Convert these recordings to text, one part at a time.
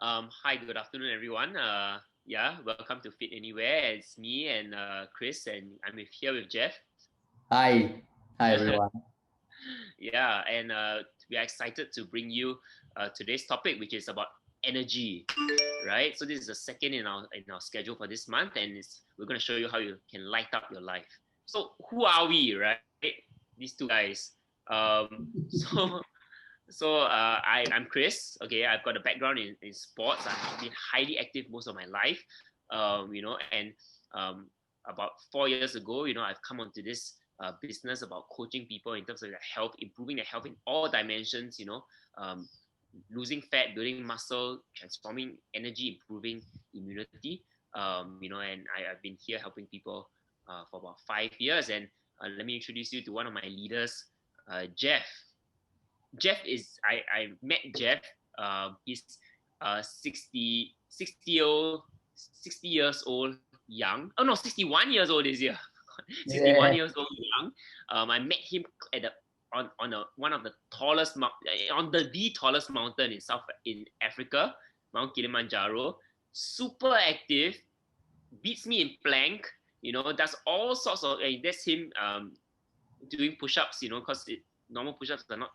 Hi, good afternoon, everyone. Yeah, welcome to Fit Anywhere. It's me and Chris, and here with Jeff. Hi, hi everyone. Yeah, and we are excited to bring you today's topic, which is about energy, right? So this is the second in our schedule for this month, and we're going to show you how you can light up your life. So who are we, right? These two guys. So I'm Chris. Okay, I've got a background in sports. I've been highly active most of my life. And about 4 years ago, I've come onto this business about coaching people in terms of their health, improving their health in all dimensions. Losing fat, building muscle, transforming energy, improving immunity. And I've been here helping people for about 5 years. And let me introduce you to one of my leaders, Jeff. Jeff is I met Jeff. He's 60 years old young. Oh no, 61 years old this year. 61 Yeah, years old young. I met him at the on one of the tallest on the tallest mountain in Africa, Mount Kilimanjaro. Super active, beats me in plank. Does all sorts of. That's him doing push-ups. Because normal push-ups are not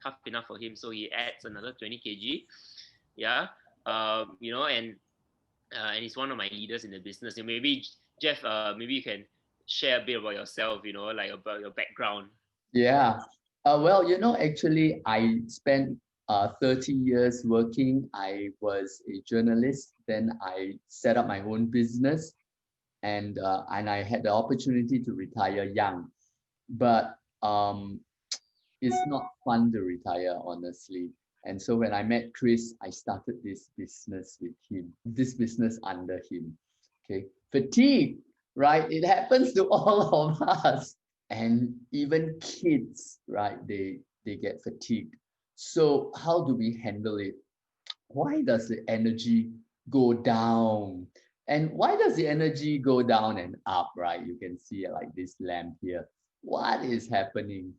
tough enough for him, so he adds another 20 kg. Yeah, and he's one of my leaders in the business. And maybe Jeff, maybe you can share a bit about yourself. Like about your background. yeah. Actually, I spent 30 years working. I was a journalist. Then I set up my own business, and I had the opportunity to retire young. But it's not fun to retire, honestly. And so when I met Chris, I started this business with him, this business under him. Okay, fatigue, right? It happens to all of us, and even kids, right? They get fatigued. So how do we handle it? Why does the energy go down? And why does the energy go down and up, right? You can see it like this lamp here. What is happening?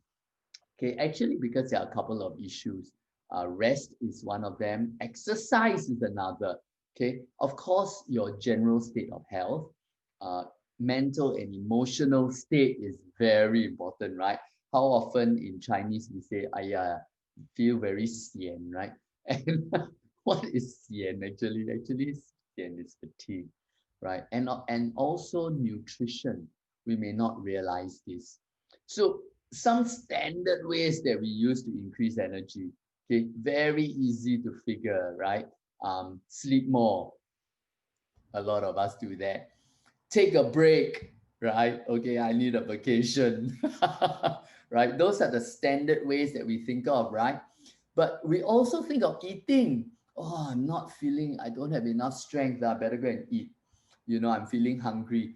Okay, actually, because there are a couple of issues. Rest is one of them. Exercise is another. Okay, of course, your general state of health, uh, mental and emotional state is very important, right? How often in Chinese we say, "Aya, feel very sian," right? And what is sian actually? Actually, sian is fatigue, right? And also nutrition. We may not realize this. So some standard ways that we use to increase energy. Okay, very easy to figure, right? Sleep more. A lot of us do that. Take a break, right? Okay, I need a vacation, right? Those are the standard ways that we think of, right? But we also think of eating. Oh, I'm not feeling, I don't have enough strength. I better go and eat. I'm feeling hungry.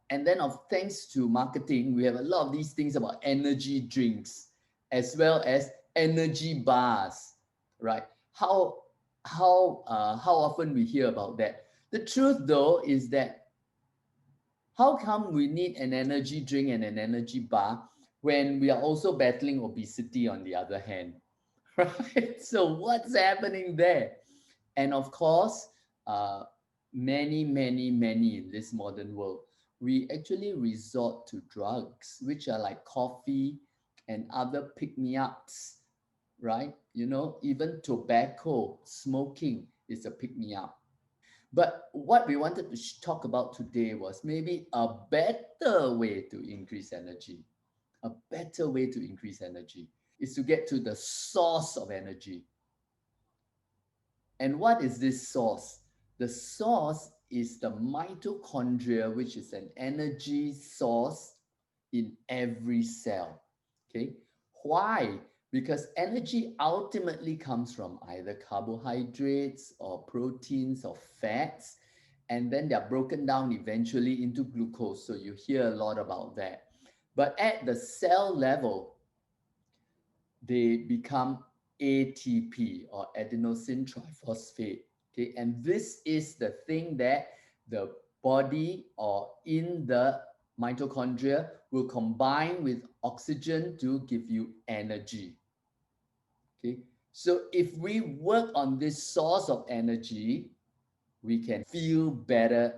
And then of thanks to marketing, we have a lot of these things about energy drinks as well as energy bars, right? How often we hear about that? The truth though is that how come we need an energy drink and an energy bar when we are also battling obesity on the other hand? Right? So what's happening there? And of course, uh, many in this modern world, we actually resort to drugs, which are like coffee and other pick-me-ups, right? Even tobacco, smoking is a pick-me-up. But what we wanted to talk about today was maybe a better way to increase energy. A better way to increase energy is to get to the source of energy. And what is this source? The source is the mitochondria, which is an energy source in every cell. Okay. Why? Because energy ultimately comes from either carbohydrates or proteins or fats, and then they're broken down eventually into glucose. So you hear a lot about that. But at the cell level, they become ATP or adenosine triphosphate. Okay, and this is the thing that the body or in the mitochondria will combine with oxygen to give you energy. Okay, So if we work on this source of energy, we can feel better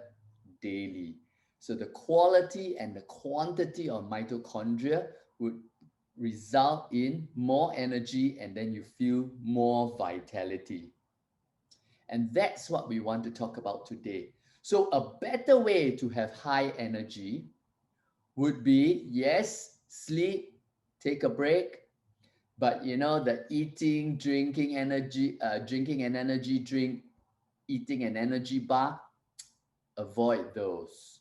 daily. So the quality and the quantity of mitochondria would result in more energy, and then you feel more vitality. And that's what we want to talk about today. So a better way to have high energy would be, yes, sleep, take a break, but the eating, drinking drinking an energy drink, eating an energy bar, avoid those.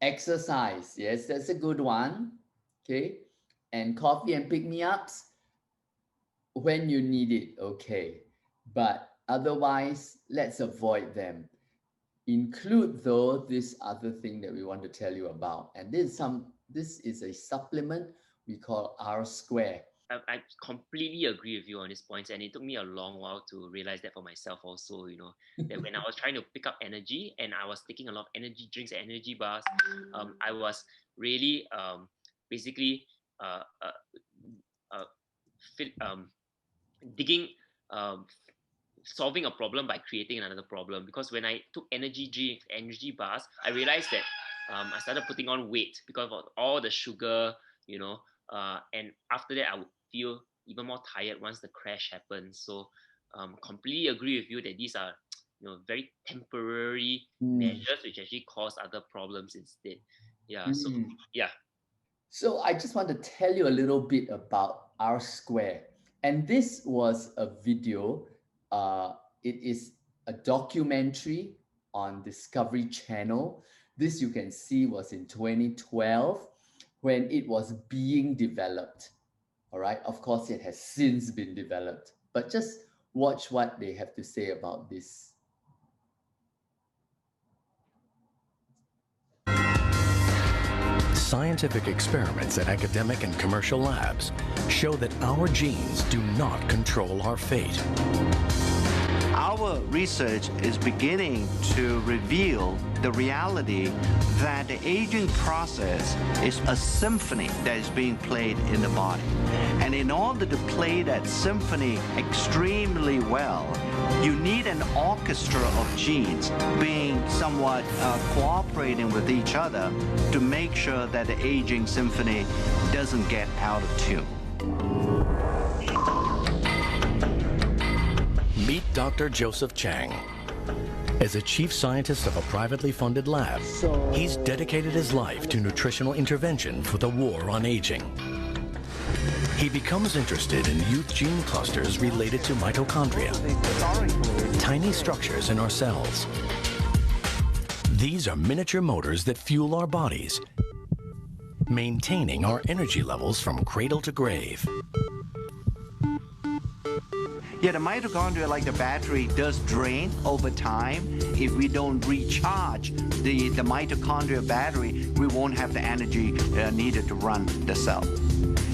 Exercise, yes, that's a good one. Okay. And coffee and pick-me-ups when you need it, okay. But otherwise, let's avoid them. Include though this other thing that we want to tell you about. And this is a supplement we call R Square. I completely agree with you on this point, and it took me a long while to realize that for myself also. That when I was trying to pick up energy and I was taking a lot of energy drinks and energy bars, I was really basically uh, uh, uh, digging, solving a problem by creating another problem. Because when I took energy drinks, energy bars, I realized that I started putting on weight because of all the sugar, and after that I would feel even more tired once the crash happens. So completely agree with you that these are very temporary measures which actually cause other problems instead. Yeah. So yeah. So I just want to tell you a little bit about R Square. And this was a video. It is a documentary on Discovery Channel. This you can see was in 2012 when it was being developed. All right. Of course, it has since been developed. But just watch what they have to say about this. Scientific experiments at academic and commercial labs show that our genes do not control our fate. Our research is beginning to reveal the reality that the aging process is a symphony that is being played in the body. And in order to play that symphony extremely well, you need an orchestra of genes being somewhat cooperating with each other to make sure that the aging symphony doesn't get out of tune. Meet Dr. Joseph Chang. As a chief scientist of a privately funded lab, he's dedicated his life to nutritional intervention for the war on aging. He becomes interested in youth gene clusters related to mitochondria, tiny structures in our cells. These are miniature motors that fuel our bodies, maintaining our energy levels from cradle to grave. Yeah, the mitochondria, like the battery, does drain over time. If we don't recharge the mitochondria battery, we won't have the energy needed to run the cell.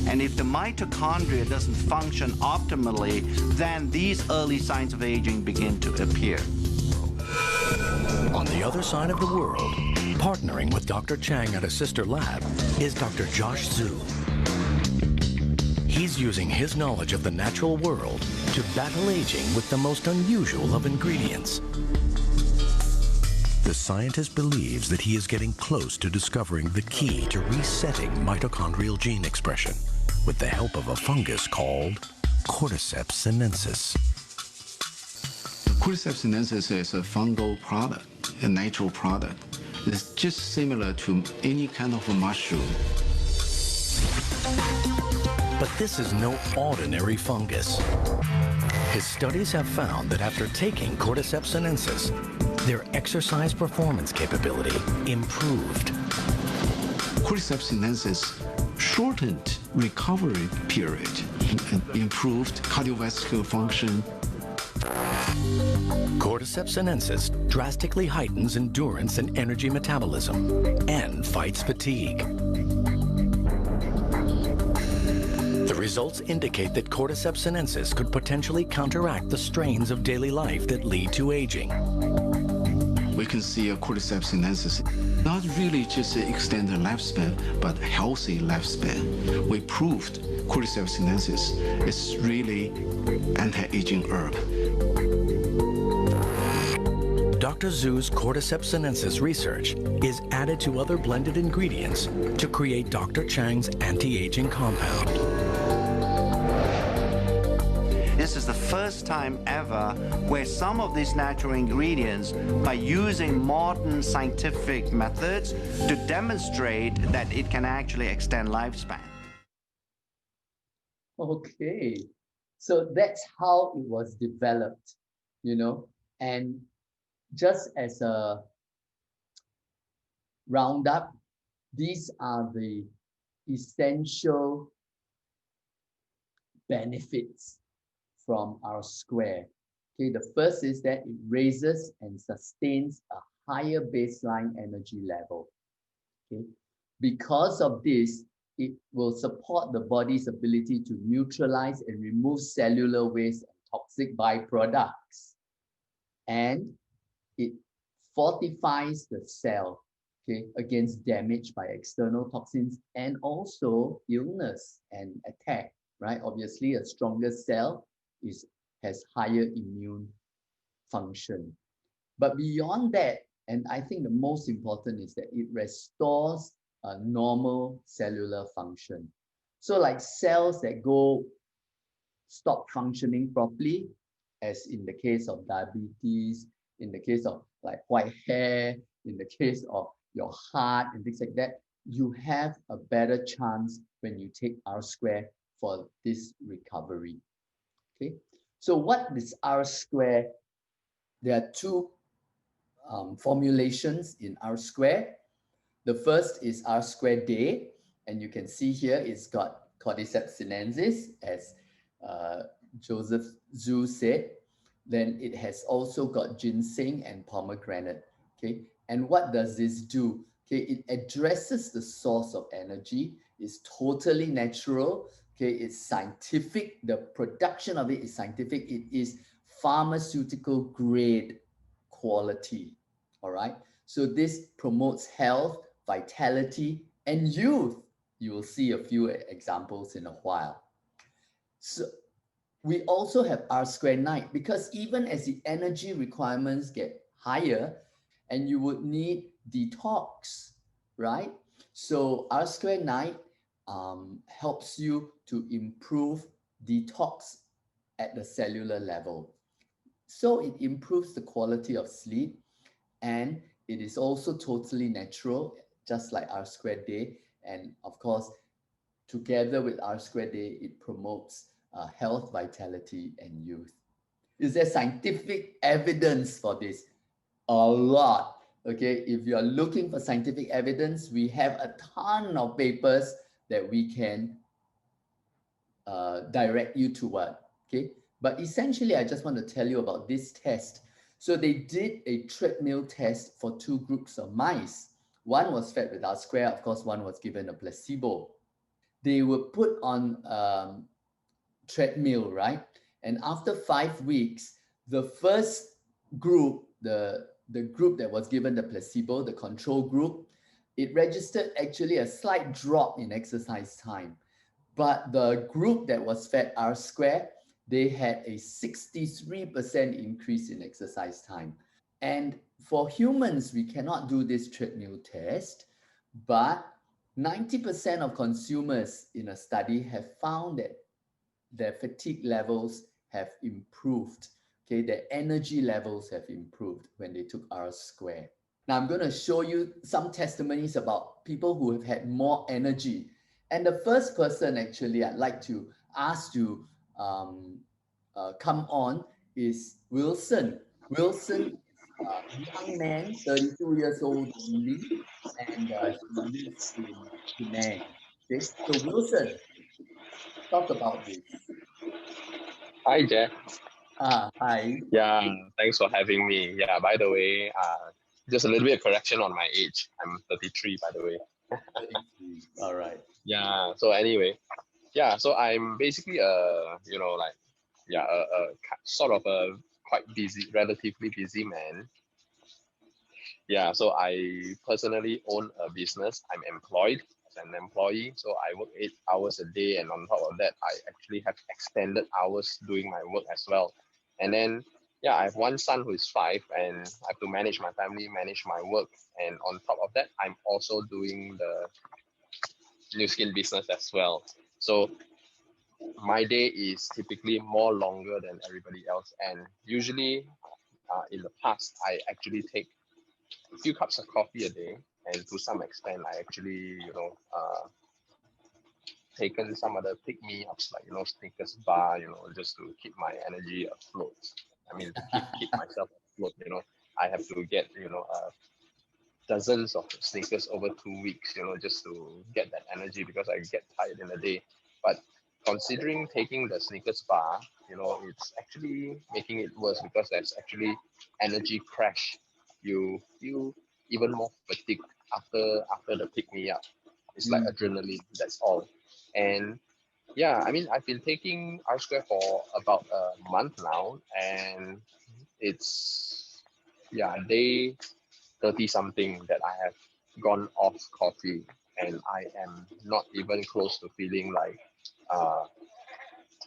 And if the mitochondria doesn't function optimally, then these early signs of aging begin to appear. On the other side of the world, partnering with Dr. Chang at a sister lab, is Dr. Josh Zhu. He's using his knowledge of the natural world to battle aging with the most unusual of ingredients. The scientist believes that he is getting close to discovering the key to resetting mitochondrial gene expression with the help of a fungus called Cordyceps sinensis. Cordyceps sinensis is a fungal product, a natural product. It's just similar to any kind of a mushroom. But this is no ordinary fungus. His studies have found that after taking Cordyceps sinensis, their exercise performance capability improved. Cordyceps sinensis shortened recovery period and improved cardiovascular function. Cordyceps sinensis drastically heightens endurance and energy metabolism and fights fatigue. The results indicate that Cordyceps sinensis could potentially counteract the strains of daily life that lead to aging. We can see a Cordyceps sinensis not really just extend the lifespan, but healthy lifespan. We proved cordyceps sinensis is really anti-aging herb. Dr. Zhu's cordyceps sinensis research is added to other blended ingredients to create Dr. Chang's anti-aging compound. This is the first time ever where some of these natural ingredients, by using modern scientific methods, to demonstrate that it can actually extend lifespan. Okay, so that's how it was developed, and just as a roundup, these are the essential benefits from our square. Okay, the first is that it raises and sustains a higher baseline energy level. Okay, because of this, it will support the body's ability to neutralize and remove cellular waste and toxic byproducts. And it fortifies the cell, okay, against damage by external toxins and also illness and attack, right? Obviously, a stronger cell has higher immune function. But beyond that, and I think the most important is that it restores a normal cellular function. So like cells that stop functioning properly, as in the case of diabetes, in the case of like white hair, in the case of your heart and things like that, you have a better chance when you take R square for this recovery. Okay, so what is R square? There are two formulations in R square. The first is R square day, and you can see here it's got cordyceps sinensis, as Joseph Zhu said. Then it has also got ginseng and pomegranate. Okay, and what does this do? Okay, it addresses the source of energy. It's totally natural. Okay, it's scientific. The production of it is scientific. It is pharmaceutical grade quality. All right. So this promotes health, vitality, and youth. You will see a few examples in a while. So we also have R square night, because even as the energy requirements get higher and you would need detox, right? So R square night helps you to improve detox at the cellular level. So it improves the quality of sleep, and it is also totally natural, just like R square day. And of course, together with R square day, it promotes health, vitality, and youth. Is there scientific evidence for this? A lot. Okay, if you are looking for scientific evidence, we have a ton of papers that we can direct you toward. Okay, but essentially, I just want to tell you about this test. So they did a treadmill test for two groups of mice. One was fed with R square, of course, one was given a placebo. They were put on treadmill, right? And after 5 weeks, the first group, the group that was given the placebo, the control group, it registered actually a slight drop in exercise time. But the group that was fed R square, they had a 63% increase in exercise time. And for humans, we cannot do this treadmill test, but 90% of consumers in a study have found that their fatigue levels have improved. Okay, their energy levels have improved when they took R square. Now I'm going to show you some testimonies about people who have had more energy. And the first person actually I'd like to ask to come on is Wilson. Wilson is a young man, 32 years old only, and he lives in Penang. Okay, so Wilson, talk about this. Hi, Jeff. Hi. Yeah, thanks for having me. Yeah, by the way, just a little bit of correction on my age. I'm 33, by the way. 33. All right. Yeah, so anyway, yeah, so I'm basically a sort of a quite busy, relatively busy man. Yeah, so I personally own a business. I'm employed. as an employee. So I work 8 hours a day, and on top of that, I actually have extended hours doing my work as well. And then, yeah, I have one son who is 5, and I have to manage my family, manage my work. And on top of that, I'm also doing the new skin business as well. So my day is typically more longer than everybody else. And usually, in the past, I actually take a few cups of coffee a day, and to some extent, I actually, taken some other pick me ups like Snickers bar, just to keep my energy afloat. I mean, to keep myself afloat. I have to get dozens of Snickers over 2 weeks, just to get that energy because I get tired in a day. But considering taking the Snickers bar, it's actually making it worse because there's actually energy crash. You feel even more fatigued after the pick me up. It's like adrenaline, that's all. And yeah, I mean, I've been taking R Square for about a month now, and it's, yeah, day 30 something that I have gone off coffee, and I am not even close to feeling like uh,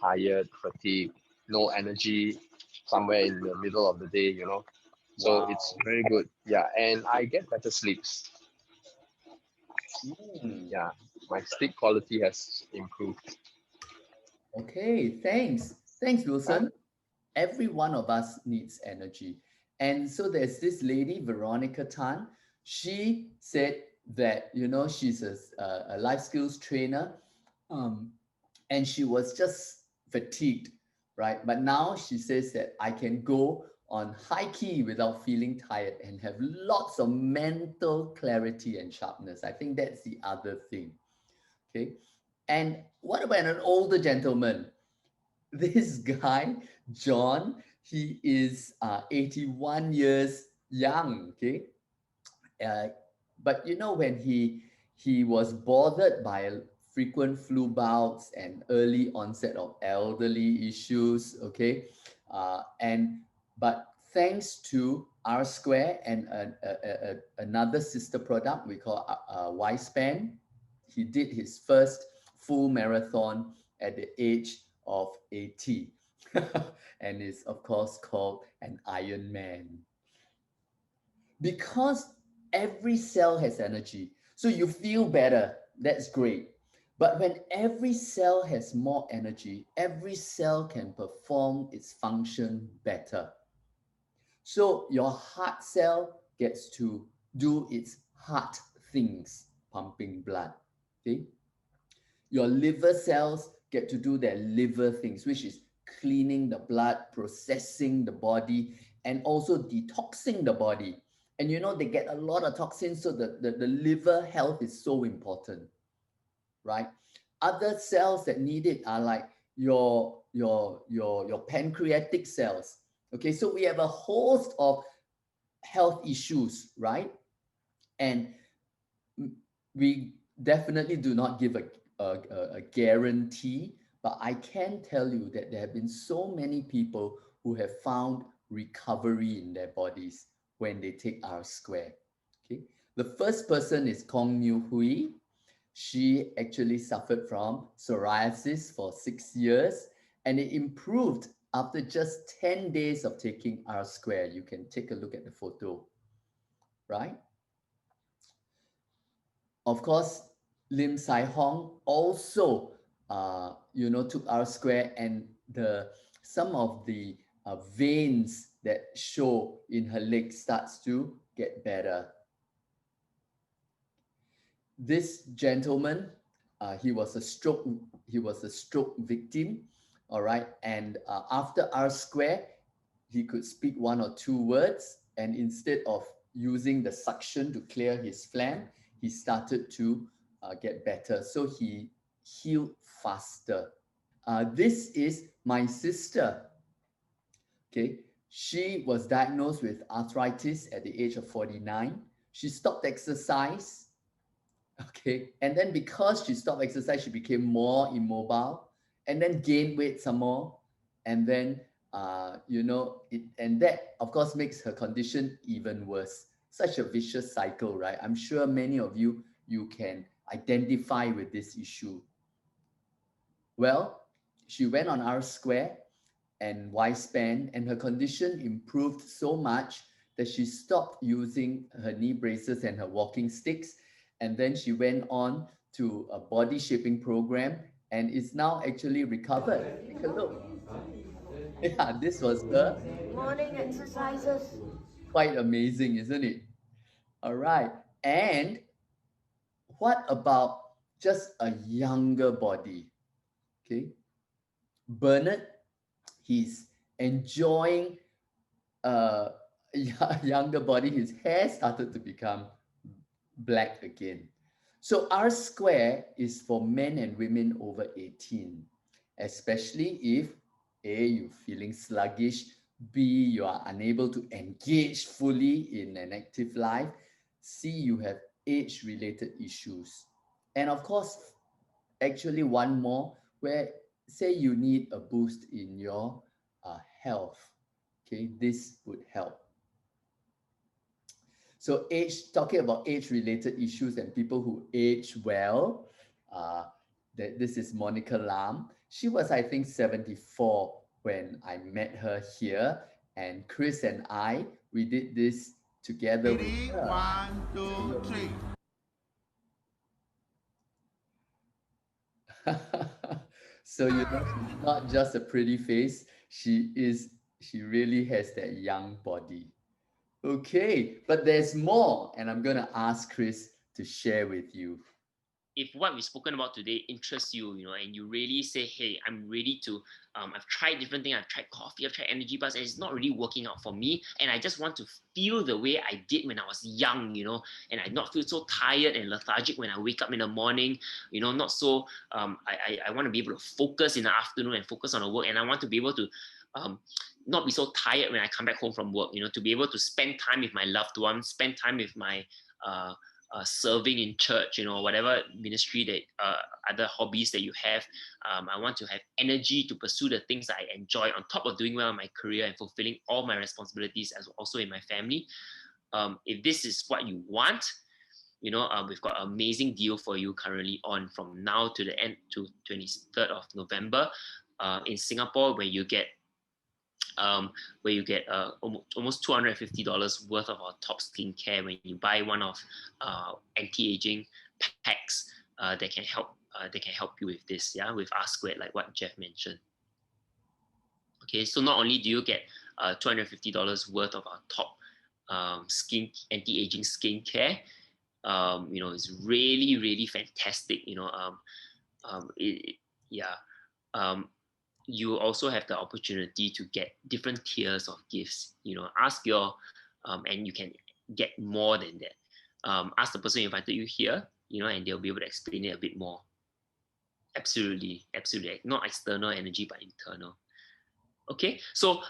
tired, fatigued, no energy somewhere in the middle of the day. So Wow. it's very good. Yeah, and I get better sleeps. Mm. Yeah, my sleep quality has improved. Okay, thanks. Thanks, Wilson. Every one of us needs energy. And so there's this lady, Veronica Tan. She said that, she's a life skills trainer, um, and she was just fatigued, right? But now she says that I can go on high key without feeling tired and have lots of mental clarity and sharpness. I think that's the other thing. Okay. And what about an older gentleman? This guy, John, he is 81 years young. Okay. Uh, but when he was bothered by frequent flu bouts and early onset of elderly issues, okay, and but thanks to R Square and another sister product we call Y-Span, he did his first full marathon at the age of 80, and is of course called an Iron Man because every cell has energy. So you feel better. That's great. But when every cell has more energy, every cell can perform its function better. So your heart cell gets to do its heart things, pumping blood. Okay? Your liver cells get to do their liver things, which is cleaning the blood, processing the body, and also detoxing the body. And they get a lot of toxins, so the liver health is so important, right? Other cells that need it are like your pancreatic cells. Okay, so we have a host of health issues, right? And we definitely do not give a guarantee, but I can tell you that there have been so many people who have found recovery in their bodies when they take R Square. Okay, the first person is Kong New Hui. She actually suffered from psoriasis for 6 years, and it improved after just 10 days of taking R Square. You can take a look at the photo, right? Of course, Lim Sai Hong also, took R Square, and some of the veins that show in her leg starts to get better. This gentleman, he was a stroke victim, all right, and after R Square, he could speak one or two words, and instead of using the suction to clear his phlegm, he started to get better. So he healed faster. This is my sister. Okay, she was diagnosed with arthritis at the age of 49. She stopped exercise. Okay, and then because she stopped exercise, she became more immobile, and then gained weight some more, and then and that of course makes her condition even worse. Such a vicious cycle, right? I'm sure many of you can identify with this issue? Well, she went on R Square and Y-span, and her condition improved so much that she stopped using her knee braces and her walking sticks. And then she went on to a body shaping program and is now actually recovered. Take a look. Yeah, this was her. Morning exercises. Quite amazing, isn't it? All right. And what about just a younger body? Okay. Bernard, he's enjoying a younger body. His hair started to become black again. So R square is for men and women over 18, especially if A, you're feeling sluggish, B, you are unable to engage fully in an active life, C, you have age-related issues. And of course, actually one more, where say you need a boost in your health. Okay, this would help. So talking about age-related issues and people who age well, this is Monica Lam. She was, I think, 74 when I met her here. And Chris and we did this together with her. 1, 2, 3. So you know, she's not just a pretty face, she really has that young body. Okay, but there's more, and I'm gonna ask Chris to share with you. If what we've spoken about today interests you, and you really say, hey, I'm ready to, I've tried different things, I've tried coffee, I've tried energy bars, and it's not really working out for me, and I just want to feel the way I did when I was young, and I not feel so tired and lethargic when I wake up in the morning, not so, I want to be able to focus in the afternoon and focus on the work, and I want to be able to not be so tired when I come back home from work, to be able to spend time with my loved ones, spend time with my serving in church, whatever ministry that other hobbies that you have. I want to have energy to pursue the things that I enjoy on top of doing well in my career and fulfilling all my responsibilities as also in my family. If this is what you want, we've got an amazing deal for you currently on from now to the end to 23rd of November in Singapore, where you get almost $250 worth of our top skincare when you buy one of anti-aging packs that can help you with this, with R squared, like what Jeff mentioned. Okay, so not only do you get $250 worth of our top anti-aging skincare, it's really, really fantastic. You also have the opportunity to get different tiers of gifts. Ask and you can get more than that. Ask the person who invited you here, and they'll be able to explain it a bit more. Absolutely. Not external energy, but internal. Okay, so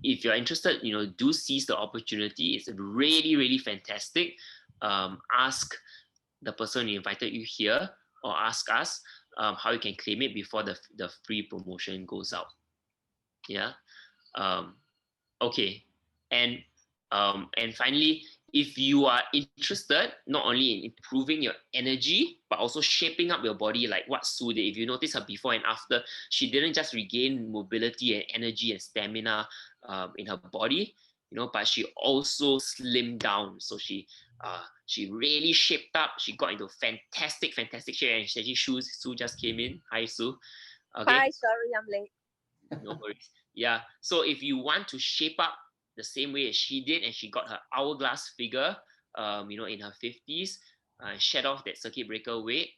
if you're interested, do seize the opportunity. It's really, really fantastic. Ask the person who invited you here, or ask us how you can claim it before the free promotion goes out. Okay, and finally, if you are interested not only in improving your energy but also shaping up your body, like what Sue did. If you notice her before and after, she didn't just regain mobility and energy and stamina in her body, but she also slimmed down. So she really shaped up. She got into fantastic shape. And actually, Sue just came in. Hi, Sue. Okay. Hi, sorry I'm late. No worries. Yeah. So if you want to shape up the same way as she did, and she got her hourglass figure, in her 50s, shed off that circuit breaker weight,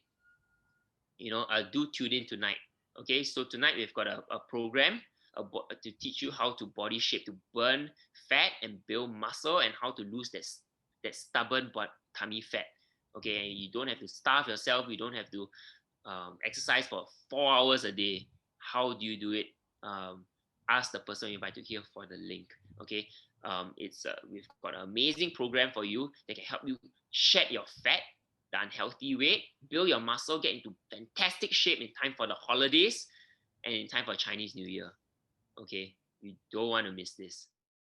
do tune in tonight. Okay. So tonight we've got a program to teach you how to body shape, to burn fat and build muscle, and how to lose that stubborn but tummy fat. Okay. And you don't have to starve yourself. You don't have to exercise for 4 hours a day. How do you do it? Ask the person you invited here for the link. Okay, we've got an amazing program for you that can help you shed your fat, the unhealthy weight, build your muscle, get into fantastic shape in time for the holidays and in time for Chinese New Year. Okay, you don't want to miss this.